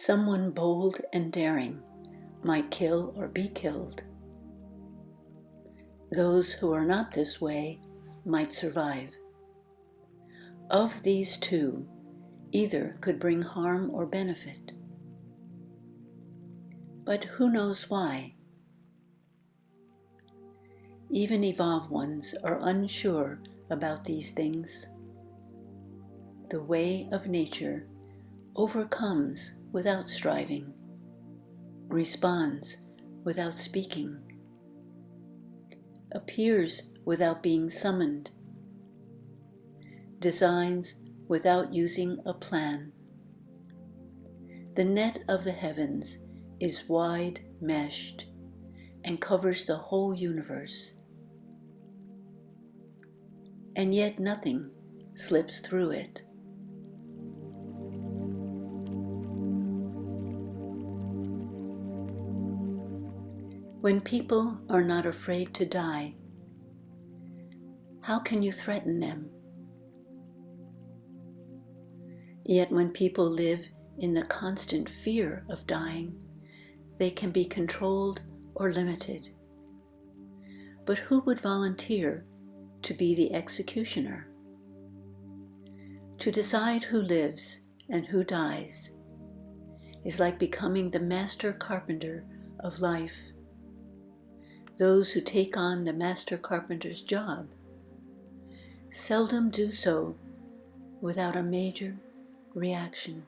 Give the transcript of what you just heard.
Someone bold and daring might kill or be killed. Those who are not this way might survive. Of these two, either could bring harm or benefit. But who knows why? Even evolved ones are unsure about these things. The way of nature overcomes without striving, responds without speaking, appears without being summoned, designs without using a plan. The net of the heavens is wide meshed and covers the whole universe. And yet nothing slips through it. When people are not afraid to die, how can you threaten them? Yet when people live in the constant fear of dying, they can be controlled or limited. But who would volunteer to be the executioner? To decide who lives and who dies is like becoming the master carpenter of life. Those who take on the master carpenter's job seldom do so without a major reaction.